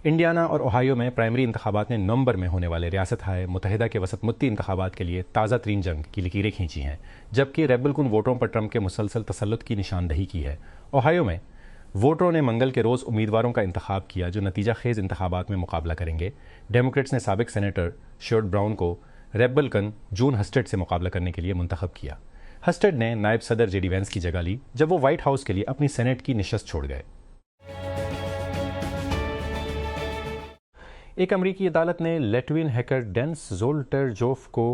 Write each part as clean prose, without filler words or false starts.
Indiana और Ohio में primary इंतखाबात ने नवंबर में होने वाले रियासत-हाए मुत्तहिदा के वसत मुत्ती इंतखाबात के लिए ताज़ा तरीन जंग की लकीरें खींची हैं, जबकि रेबल कुन वोटरों पर ट्रंप के मुसलसल तसल्लुत की निशानदही की है। ओहायो में वोटरों ने मंगल के रोज़ उम्मीदवारों का इंतखाब किया जो नतीजा खेज़ इंतखाबात में मुकाबला करेंगे। डेमोक्रेट्स ने साबिक सेनेटर शर्ट ब्राउन को रेबल जून हस्टेड से मुकाबला करने के लिए मुंतखब किया। हस्टेड ने नायब सदर जेडी वेंस की जगह ली जब वो व्हाइट हाउस के लिए अपनी सेनेट की निशस्त छोड़ गए। एक अमरीकी अदालत ने लेटविन हैकर डेंस ज़ोल्टरजोफ को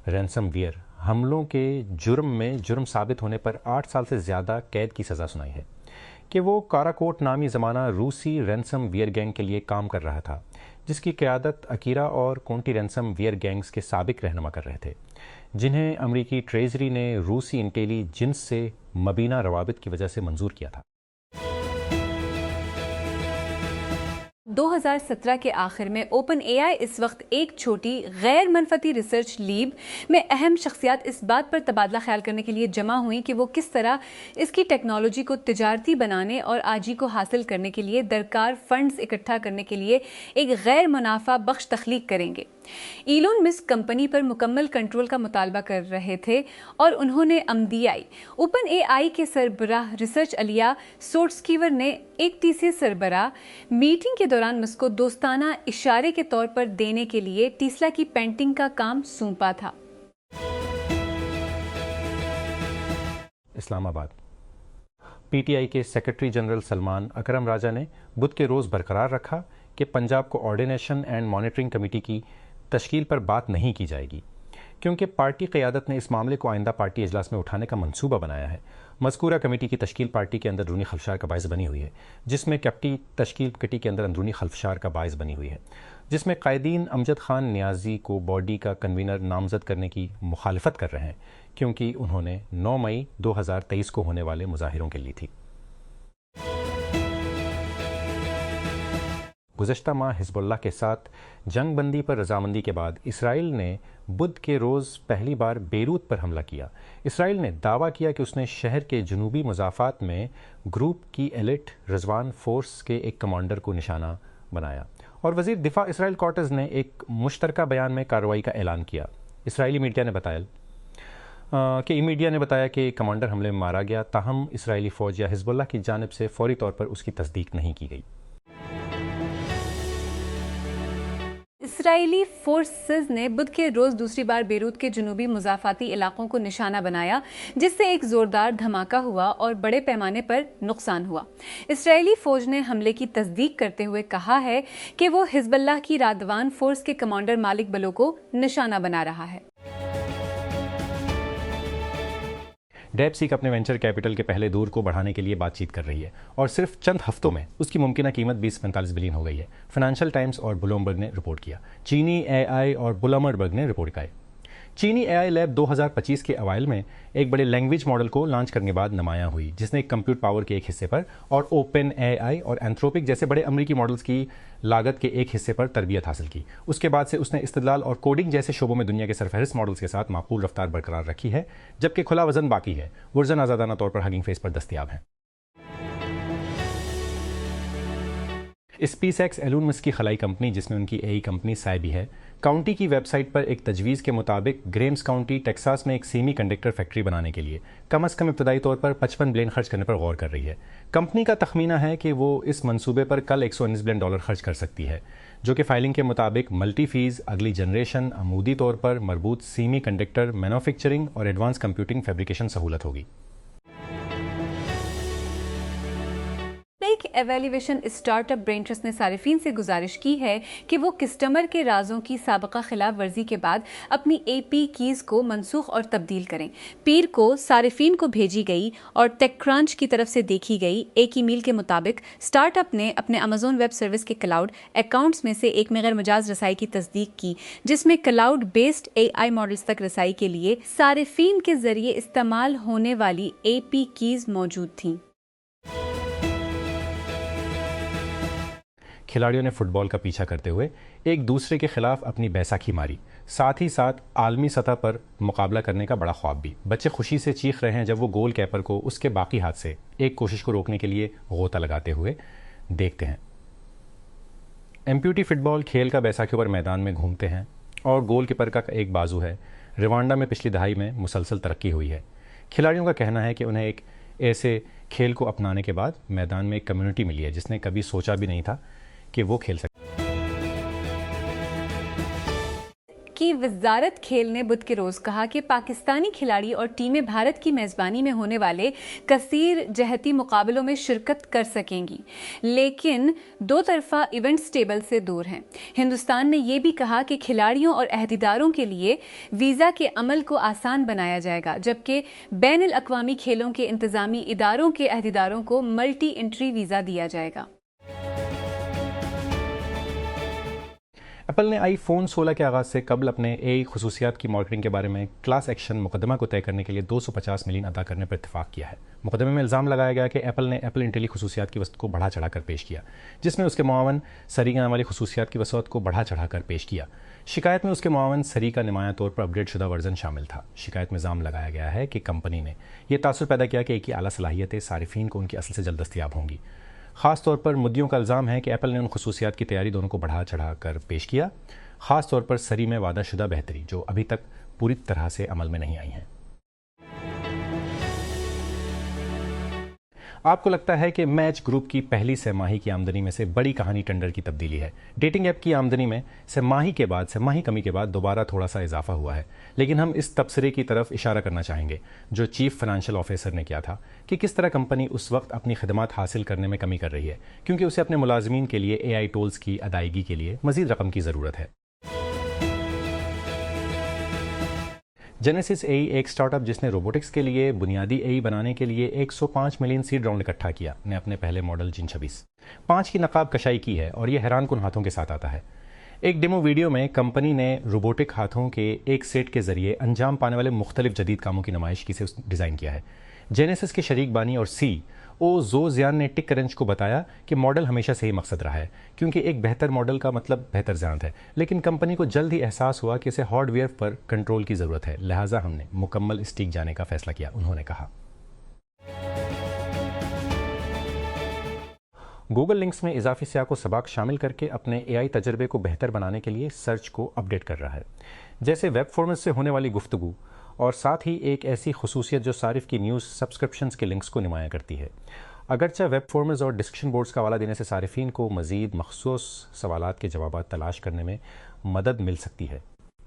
रैंसमवेयर हमलों के जुर्म में जुर्म साबित होने पर 8 साल से ज़्यादा कैद की सज़ा सुनाई है कि वो काराकोट नामी ज़माना रूसी रैंसमवेयर गैंग के लिए काम कर रहा था, जिसकी क़यादत अकीरा और कोंटी रैंसमवेयर गैंग्स के साबिक रहनुमा कर रहे थे, जिन्हें अमरीकी ट्रेजरी ने रूसी इंटेलिजेंस से मबीना रवाबित की वजह से मंजूर किया था। 2017 के आखिर में ओपन एआई इस वक्त एक छोटी गैर मनफती रिसर्च लीब में अहम शख्सियात इस बात पर तबादला ख्याल करने के लिए जमा हुई कि वो किस तरह इसकी टेक्नोलॉजी को तिजारती बनाने और आजी को हासिल करने के लिए दरकार फंड्स इकट्ठा करने के लिए एक गैर मुनाफा बख्श तख्लीक करेंगे। ईलोन मस्क कंपनी पर मुकम्मल कंट्रोल का मुतालबा कर रहे थे और उन्होंने अमदीआई ओपन एआई के सरबराह रिसर्च अलिया सोट्सकीवर ने एक तीसरे सरबराह मीटिंग के दौरान मस्क को दोस्ताना इशारे के तौर पर देने के लिए टेस्ला की पेंटिंग का काम सौंपा था। इस्लामाबाद पीटीआई के सेक्रेटरी जनरल सलमान अकरम राजा ने बुध के रोज़ बरकरार रखा कि पंजाब को ऑर्डिनेशन एंड मॉनिटरिंग कमेटी की तश्कील पर बात नहीं की जाएगी, क्योंकि पार्टी क़यादत ने इस मामले को आइंदा पार्टी इजलास में उठाने का मंसूबा बनाया है। मज़कूरा कमेटी की तश्कील पार्टी के अंदर अंदरूनी खलफशार का बायस बनी हुई है, जिसमें कैप्टी तश्कील कमेटी के अंदर अंदरूनी खलफशार का बायस बनी हुई है, जिसमें कायदीन अमजद खान नियाजी को बॉडी का कन्वीनर नामजद करने की मुखालफत कर रहे हैं, क्योंकि उन्होंने 9 मई 2023 को होने वाले मुजाहिरों के लिए थी। गुज़श्ता माह हिज़्बुल्लाह के साथ जंग बंदी पर रजामंदी के बाद इसराइल ने बुध के रोज़ पहली बार बेरूत पर हमला किया। इसराइल ने दावा किया कि उसने शहर के जनूबी मुज़ाफ़ात में ग्रुप की एलिट रिज़वान फ़ोर्स के एक कमांडर को निशाना बनाया और वज़ीर दिफ़ा इसराइल कॉटज़ ने एक मुश्तरका बयान में कार्रवाई का ऐलान किया। इसराइली मीडिया ने बताया कि कमांडर हमले में मारा गया, ताहम इसराइली फ़ौज या हिज़्बुल्लाह की जानिब से फ़ौरी तौर पर उसकी तस्दीक नहीं की गई। इसराइली फोर्सेस ने बुध के रोज़ दूसरी बार बेरूत के जनूबी मुज़ाफ़ाती इलाकों को निशाना बनाया, जिससे एक ज़ोरदार धमाका हुआ और बड़े पैमाने पर नुकसान हुआ। इसराइली फ़ौज ने हमले की तस्दीक करते हुए कहा है कि वो हिज़्बुल्लाह की रादवान फ़ोर्स के कमांडर मालिक बलों को निशाना बना रहा है। डेप्सिक अपने वेंचर कैपिटल के पहले दौर को बढ़ाने के लिए बातचीत कर रही है और सिर्फ चंद हफ्तों में उसकी मुमकिन कीमत 20-45 बिलियन हो गई है, फाइनेंशियल टाइम्स और ब्लूमबर्ग ने रिपोर्ट किया। चीनी एआई और ब्लूमबर्ग ने रिपोर्ट किया। चीनी एआई लैब 2025 के अवाइल में एक बड़े लैंग्वेज मॉडल को लॉन्च करने के बाद नुमायां हुई, जिसने कंप्यूट पावर के एक हिस्से पर और ओपन एआई और एंथ्रोपिक जैसे बड़े अमरीकी मॉडल्स की लागत के एक हिस्से पर तरबियत हासिल की। उसके बाद से उसने इस्तदलाल और कोडिंग जैसे शोबों में दुनिया के सरफहरिस्त मॉडल्स के साथ माकूल रफ्तार बरकरार रखी है, जबकि खुला वजन बाकी है। वर्जन आज़ादाना तौर पर हगिंग फेस पर दस्तयाब है। स्पेसएक्स एलोन मस्क की खलाई कंपनी, जिसमें उनकी एआई कंपनी साइबी है, काउंटी की वेबसाइट पर एक तजवीज़ के मुताबिक ग्रेम्स काउंटी टेक्सास में एक सेमी कंडक्टर फैक्ट्री बनाने के लिए कम से कम इब्तदाई तौर पर 55 बिलियन खर्च करने पर गौर कर रही है। कंपनी का तखमीना है कि वो इस मंसूबे पर कल $119 बिलियन खर्च कर सकती है, जो कि फाइलिंग के मुताबिक मल्टी फीस, अगली जनरेशन, अमूदी तौर पर मरबूत सेमी कंडक्टर मैन्युफैक्चरिंग और एडवांस कंप्यूटिंग फैब्रिकेशन सहूलत होगी। एवेल्यूएशन स्टार्टअप ब्रेन ट्रस्ट ने सारिफीन से गुजारिश की है कि वो कस्टमर के राजों की साबका खिलाफ वर्जी के बाद अपनी एपी कीज़ को मनसूख और तब्दील करें। पीर को सारिफीन को भेजी गई और टेकक्रंच की तरफ से देखी गई एक ईमेल के मुताबिक स्टार्टअप ने अपने अमेज़न वेब सर्विस के क्लाउड अकाउंट्स में से एक में गैर मजाज रसाई की तस्दीक की, जिसमें क्लाउड बेस्ड एआई मॉडल्स तक रसाई के लिए सारिफीन के जरिए इस्तेमाल होने वाली एपी कीज़ मौजूद थीं। खिलाड़ियों ने फुटबॉल का पीछा करते हुए एक दूसरे के खिलाफ अपनी बैसाखी मारी, साथ ही साथ आलमी सतह पर मुकाबला करने का बड़ा ख्वाब भी। बच्चे खुशी से चीख रहे हैं जब वो गोल कीपर को उसके बाकी हाथ से एक कोशिश को रोकने के लिए गोता लगाते हुए देखते हैं। एम्प्यूटी फुटबॉल खेल का बैसाखियों पर मैदान में घूमते हैं और गोलकीपर का एक बाजू है। रवांडा में पिछली दहाई में मुसलसल तरक्की हुई है। खिलाड़ियों का कहना है कि उन्हें एक ऐसे खेल को अपनाने के बाद मैदान में एक कम्युनिटी मिली है जिसने कभी सोचा भी नहीं था कि वो खेल सकते। की वजारत खेल ने बुध के रोज़ कहा कि पाकिस्तानी खिलाड़ी और टीमें भारत की मेज़बानी में होने वाले कसीर जहती मुकाबलों में शिरकत कर सकेंगी, लेकिन दो तरफा इवेंट्स टेबल से दूर हैं। हिंदुस्तान ने यह भी कहा कि खिलाड़ियों और अहदेदारों के लिए वीज़ा के अमल को आसान बनाया जाएगा, जबकि बैनुल अक़वामी खेलों के इंतज़ामी इदारों के अहदेदारों को मल्टी एंट्री वीज़ा दिया जाएगा। एप्पल ने आईफोन 16 के आगाज़ से कबल अपने एआई खसूसियात की मॉनिटरिंग के बारे में क्लास एक्शन मुकदमा को तय करने के लिए 250 मिलियन अदा करने पर इत्तेफाक किया है। मुकदमे में इल्ज़ाम लगाया गया कि एप्पल ने एप्पल इंटेली खसूसियात की वसअत को बढ़ा चढ़ाकर पेश किया, जिसमें उसके मुआवन सरी के नाम वाली खसूसियात की वसअत को बढ़ा चढ़ाकर पेश किया। शिकायत में उसके मुआवन सरी का नुमाया तौर पर अपग्रेड शुदा वर्जन शामिल था। शिकायत में इल्ज़ाम लगाया गया है कि कंपनी ने यह तासुर पैदा किया कि एक ही आला सलाहियतें सारिफीन को उनकी असल से जल्द दस्तयाब होंगी। ख़ास तौर पर मुद्दियों का इल्ज़ाम है कि एप्पल ने उन खसूसियात की तैयारी दोनों को बढ़ा चढ़ा कर पेश किया, ख़ास तौर पर सरी में वादाशुदा बेहतरी जो अभी तक पूरी तरह से अमल में नहीं आई हैं। आपको लगता है कि मैच ग्रुप की पहली सहमाही की आमदनी में से बड़ी कहानी टेंडर की तब्दीली है। डेटिंग ऐप की आमदनी में सहमाही कमी के बाद दोबारा थोड़ा सा इजाफा हुआ है, लेकिन हम इस तबसरे की तरफ इशारा करना चाहेंगे जो चीफ फाइनेंशियल ऑफिसर ने किया था कि किस तरह कंपनी उस वक्त अपनी खदमात हासिल करने में कमी कर रही है, क्योंकि उसे अपने मुलाजमीन के लिए एआई टूल्स की अदायगी के लिए मजीद रकम की ज़रूरत है। जेनेसिस एआई एक स्टार्टअप जिसने रोबोटिक्स के लिए बुनियादी एआई बनाने के लिए 105 मिलियन सीड राउंड इकट्ठा किया, ने अपने पहले मॉडल जिन 5 की नकाब कशाई की है और यह हैरानकुन हाथों के साथ आता है। एक डेमो वीडियो में कंपनी ने रोबोटिक हाथों के एक सेट के जरिए अंजाम पाने वाले मुख्तलिफ जदीद कामों की नुमाइश की से डिज़ाइन किया है। जेनेसिस के शरीक बानी और CEO ज़ोजियान ने टिक करंच को बताया कि मॉडल हमेशा से ही मकसद रहा है, क्योंकि एक बेहतर मॉडल का मतलब बेहतर ज़्यादा है, लेकिन कंपनी को जल्द ही एहसास हुआ कि इसे हार्डवेयर पर कंट्रोल की ज़रूरत है, लिहाजा हमने मुकम्मल स्टिक जाने का फैसला किया, उन्होंने कहा। गूगल लिंक्स में इजाफी सियाको सबाक शामिल करके अपने एआई तजर्बे को बेहतर बनाने के लिए सर्च को अपडेट कर रहा है, जैसे वेब फॉर्मेट से होने वाली गुफ्तगू और साथ ही एक ऐसी खसूसियत जो सारिफ की न्यूज़ सब्सक्रिप्शंस के लिंक्स को नुमाया करती है। अगरचे वेब फॉर्म्स और डिस्कशन बोर्ड्स का हवाला देने से सारिफीन को मज़ीद मखसूस सवालात के जवाबात तलाश करने में मदद मिल सकती है।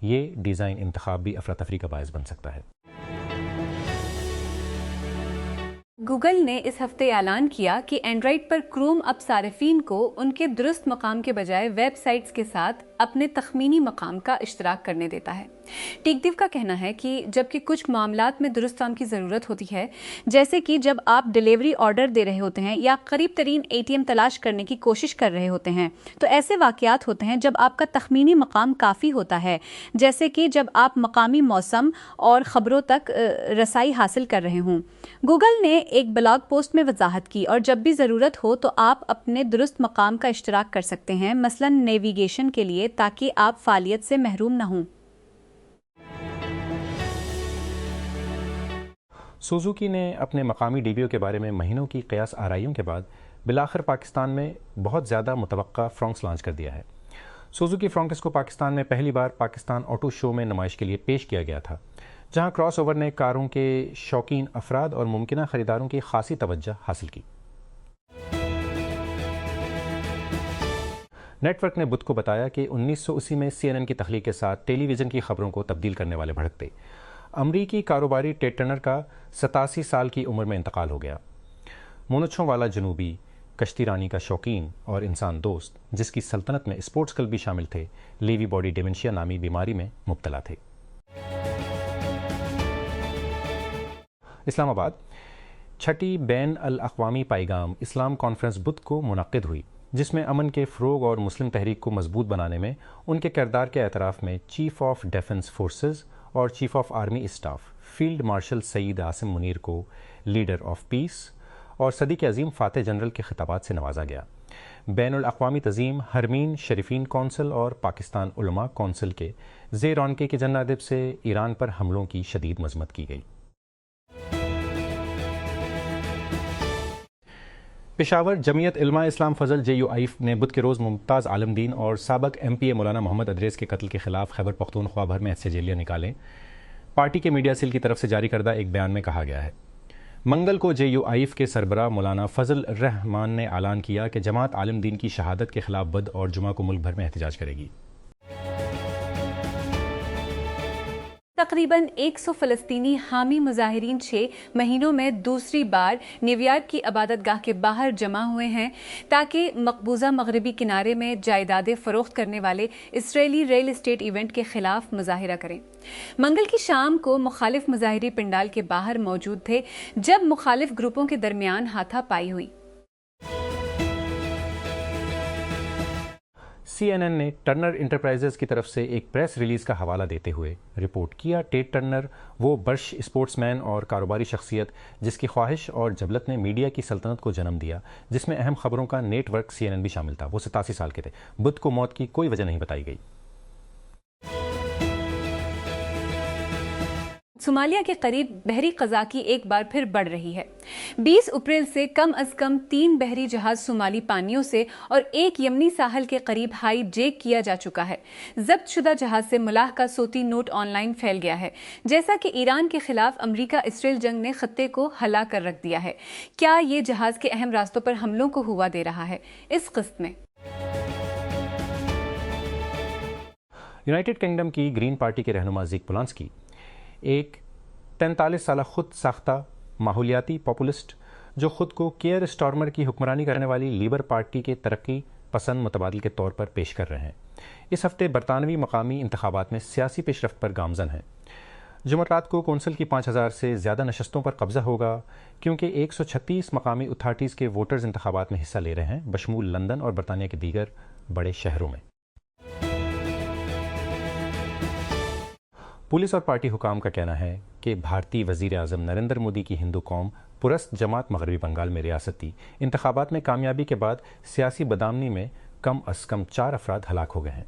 ये डिज़ाइन इंतखाब भी अफरा तफरी का बायस बन सकता है। गूगल ने इस हफ्ते ऐलान किया कि एंड्रॉइड पर क्रोम अब सारिफीन को उनके दुरुस्त मकाम के बजाय वेबसाइट्स के साथ अपने तखमीनी मकाम का इश्तराक करने देता है। टेकदिव का कहना है कि जबकि कुछ मामलात में दुरुस्त काम की ज़रूरत होती है, जैसे कि जब आप डिलीवरी ऑर्डर दे रहे होते हैं या करीब तरीन ATM तलाश करने की कोशिश कर रहे होते हैं, तो ऐसे वाक़यात होते हैं जब आपका तखमीनी मकाम काफ़ी होता है, जैसे कि जब आप मकामी मौसम और ख़बरों तक रसाई हासिल कर रहे हों। गूगल ने एक ब्लॉग पोस्ट में वजाहत की और जब भी ज़रूरत हो तो आप अपने दुरुस्त मकाम का इश्तराक कर सकते हैं, मसलन नेविगेशन के लिए, ताकि आप फ़ालियत से महरूम न हों। सुजुकी ने अपने मकामी DBO के बारे में महीनों की क़यास आराइयों के बाद बिलाखिर पाकिस्तान में बहुत ज़्यादा मुतवक्का फ्रॉन्क्स लॉन्च कर दिया है। सुजुकी फ्रॉन्क्स को पाकिस्तान में पहली बार पाकिस्तान ऑटो शो में नुमाइश के लिए पेश किया गया था, जहां क्रॉसओवर ने कारों के शौकीन अफराद और मुमकिन ख़रीदारों की खासी तवज्जो हासिल की। नेटवर्क ने बुध को बताया कि 1980 में CNN की तख्लीक के साथ टेलीविज़न की खबरों को तब्दील करने वाले भड़कते अमरीकी कारोबारी टेड टर्नर का 87 साल की उम्र में इंतकाल हो गया। मुनच्छों वाला जनूबी, कश्ती रानी का शौकीन और इंसान दोस्त, जिसकी सल्तनत में स्पोर्ट्स क्लब भी शामिल थे, लेवी बॉडी डिमेंशिया नामी बीमारी में मुब्तला थे। इस्लामाबाद छठी बैन अल अक़वामी पैगाम इस्लाम कॉन्फ्रेंस बुध को मुनक़्क़िद हुई, जिसमें अमन के फ़रोग़ और मुस्लिम तहरीक को मजबूत बनाने में उनके किरदार के एतराफ़ में चीफ़ ऑफ डिफेंस फोर्सेस और chief of army staff field marshal Syed Asim Munir को लीडर ऑफ पीस और सदी के अजीम फ़ातह जनरल के खिताबात से नवाजा गया। बैनुल अक़वामी तज़ीम हरमीन शरीफीन कौंसिल और पाकिस्तान उलमा कौंसिल के ज़ेर-ए-रौनक़ी की जनाब से ईरान पर हमलों की शदीद मज़म्मत की गई। पेशावर जमीयत इल्मा इस्लाम फजल JUIF ने बुध के रोज़ मुमताज़ आलमदीन और साबक MPA मौलाना मोहम्मद अदरेस के कत्ल के खिलाफ खैबर पख्तूनख्वा भर में ऐसे जेलियाँ निकालें। पार्टी के मीडिया सेल की तरफ से जारी करदा एक बयान में कहा गया है, मंगल को JUIF के सरबराह मौलाना फजल रहमान ने ऐलान किया कि जमात आलमदीन की शहादत के खिलाफ बुध और जुमा को मुल्क भर में एहतजाज करेगी। तकरीबन 100 फ़लस्तीनी हामी मुजाहिरीन 6 महीनों में दूसरी बार न्यूयॉर्क की इबादत गाह के बाहर जमा हुए हैं ताकि मकबूजा मगरबी किनारे में जायदादें फ़रोख्त करने वाले इसराइली रियल एस्टेट इवेंट के खिलाफ मुजाहिरा करें। मंगल की शाम को मुखालिफ मुजाहिरी पंडाल के बाहर मौजूद थे जब मुखालिफ ग्रुपों के दरमियान हाथापाई हुई। CNN ने टर्नर इंटरप्राइजेज की तरफ से एक प्रेस रिलीज का हवाला देते हुए रिपोर्ट किया, टेड टर्नर वो बर्श स्पोर्ट्समैन और कारोबारी शख्सियत जिसकी ख्वाहिश और जबलत ने मीडिया की सल्तनत को जन्म दिया, जिसमें अहम खबरों का नेटवर्क CNN भी शामिल था। वो 87 साल के थे। बुध को मौत की कोई वजह नहीं बताई गई। सोमालिया के करीब बहरी क़ज़ाकी एक बार फिर बढ़ रही है। 20 अप्रैल से कम अज कम 3 बहरी जहाज सोमाली पानियों से और एक यमनी साहल के करीब हाईजैक किया जा चुका है। जब्त शुदा जहाज से मुलाह का सोती नोट ऑनलाइन फैल गया है, जैसा कि ईरान के खिलाफ अमरीका इसराइल जंग ने खत्ते को हला कर रख दिया है। क्या ये जहाज के अहम रास्तों पर हमलों को हुआ दे रहा है? इस किस्त में यूनाइटेड किंगडम की ग्रीन पार्टी के रहनुमा ज़ीक पोलांस्की एक 43 साल खुद साख्ता माहौलियाती पॉपुलिस्ट जो खुद को केयर स्टॉर्मर की हुक्मरानी करने वाली लीबर पार्टी के तरक्की पसंद मुतबादिल के तौर पर पेश कर रहे हैं। इस हफ्ते बरतानवी मकामी इंतखाबात में सियासी पेशरफ्त पर गामजन है। जुमेरात को कौंसिल की 5000 से ज़्यादा नशस्तों पर कब्जा होगा क्योंकि 136 मकामी अथॉरिटीज़ के वोटर्स इंतखाबात में हिस्सा ले रहे हैं, बशमूल लंदन और बरतानिया के दीगर बड़े शहरों में। पुलिस और पार्टी हुकाम का कहना है कि भारतीय वज़ीर आज़म नरेंद्र मोदी की हिंदू कौम पुरस्त जमात मगरबी बंगाल में रियासती इंतखाबात में कामयाबी के बाद सियासी बदामनी में कम अज़ कम 4 अफराद हलाक हो गए हैं।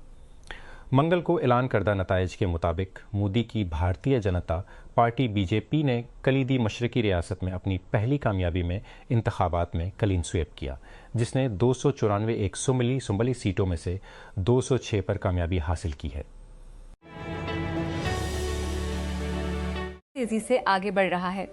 मंगल को ऐलान करदा नताइज के मुताबिक मोदी की भारतीय जनता पार्टी BJP ने कलीदी मशरकी रियासत में अपनी पहली कामयाबी में इंतखाबात में क्लीन स्वीप किया, जिसने 294 एक सुंबली सीटों में से 206 पर कामयाबी हासिल की है। तेजी से आगे बढ़ रहा है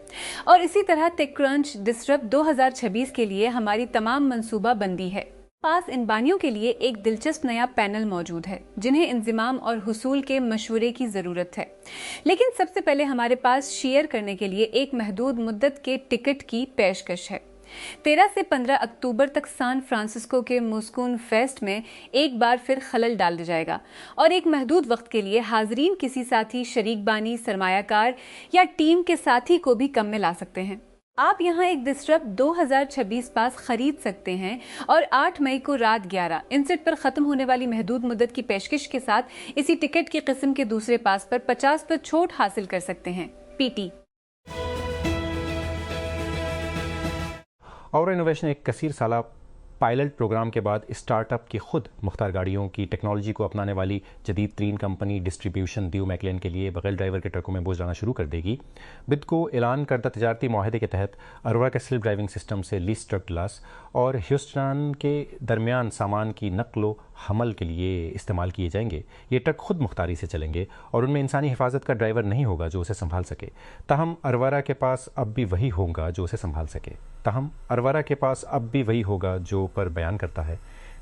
और इसी तरह टेकक्रंच डिसरप्ट 2026 के लिए हमारी तमाम मंसूबा बंदी है। पास इन बानियों के लिए एक दिलचस्प नया पैनल मौजूद है जिन्हें इंजिमाम और हुसूल के मशवरे की ज़रूरत है। लेकिन सबसे पहले हमारे पास शेयर करने के लिए एक महदूद मुद्दत के टिकट की पेशकश है। 13 से 15 अक्टूबर तक सान फ्रांसिस्को के मुस्कून फेस्ट में एक बार फिर खलल डाल दिया जाएगा और एक महदूद वक्त के लिए हाजरीन किसी साथी, शरीक बानी, सरमायाकार या टीम के साथी को भी कम में ला सकते हैं। आप यहां एक डिसरप्ट 2026 पास खरीद सकते हैं और 8 मई को रात 11 इंसेट पर खत्म होने वाली महदूद मुद्दत की पेशकश के साथ इसी टिकट की किस्म के दूसरे पास पर 50% छूट हासिल कर सकते हैं। PT और इनोवेशन एक कसीर साला पायलट प्रोग्राम के बाद स्टार्टअप की खुद मुख्तार गाड़ियों की टेक्नोलॉजी को अपनाने वाली जदीद तरीन कंपनी डिस्ट्रीब्यूशन ड्यू मैकलेन के लिए बगैर ड्राइवर के ट्रकों में बोझ लाना शुरू कर देगी। बिद को ऐलान करदा तजारती माहदे के तहत अरवा के सेल्फ ड्राइविंग सिस्टम से लीज ट्रक क्लास और ह्यूस्टन के दरमियान सामान की नकलो हमल के लिए इस्तेमाल किए जाएंगे। ये ट्रक खुद मुख्तारी से चलेंगे और उनमें इंसानी हिफाजत का ड्राइवर नहीं होगा जो उसे संभाल सके। ताहम अरवारा के पास अब भी वही होगा जो उसे संभाल सके। ताहम अरवारा के पास अब भी वही होगा जो पर बयान करता है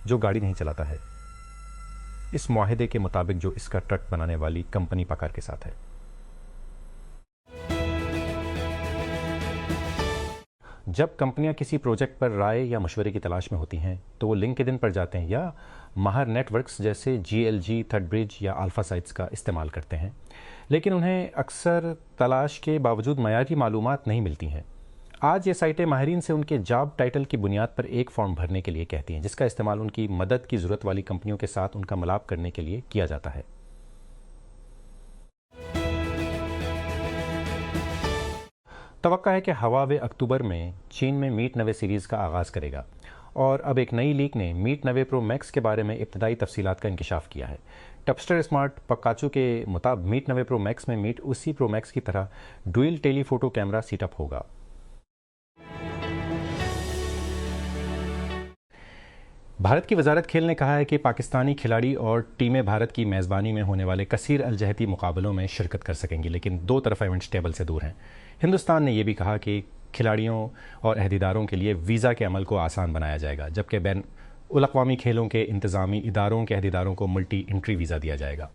जो गाड़ी नहीं चलाता है, इस मुआहदे के मुताबिक जो इसका ट्रक बनाने वाली कंपनी पकार के साथ है। जब कंपनियां किसी प्रोजेक्ट पर राय या मशवरे की तलाश में होती हैं तो वो लिंक्डइन पर जाते हैं या माहर नेटवर्क्स जैसे GLG, थर्डब्रिज या अल्फा साइट्स का इस्तेमाल करते हैं, लेकिन उन्हें अक्सर तलाश के बावजूद मयारी मालूमात नहीं मिलती हैं। आज ये साइटें माहिरीन से उनके जॉब टाइटल की बुनियाद पर एक फॉर्म भरने के लिए कहती हैं, जिसका इस्तेमाल उनकी मदद की ज़रूरत वाली कंपनियों के साथ उनका मिलाप करने के लिए किया जाता है। तवक्का है कि हवावे अक्टूबर में चीन में मीट नवे सीरीज़ का आगाज़ करेगा और अब एक नई लीक ने मीट नवे प्रो मैक्स के बारे में इब्तदाई तफसीलात का इंकशाफ किया है। टपस्टर स्मार्ट पकाचू के मुताबिक मीट नवे प्रो मैक्स में मीट उसी प्रो मैक्स की तरह डुअल टेलीफोटो कैमरा सेटअप होगा। भारत की वजारत खेल ने कहा है कि पाकिस्तानी खिलाड़ी और टीमें भारत की मेज़बानी में होने वाले कसीर अलजहती मुकाबलों में शिरकत कर सकेंगी, लेकिन दो तरफा इवेंट्स टेबल से दूर हैं। हिंदुस्तान ने यह भी कहा कि खिलाड़ियों और अहदेदारों के लिए वीज़ा के अमल को आसान बनाया जाएगा, जबकि बैन अवी खेलों के इंतज़ामी इदारों के अहदेदारों को मल्टी एंट्री वीज़ा दिया जाएगा।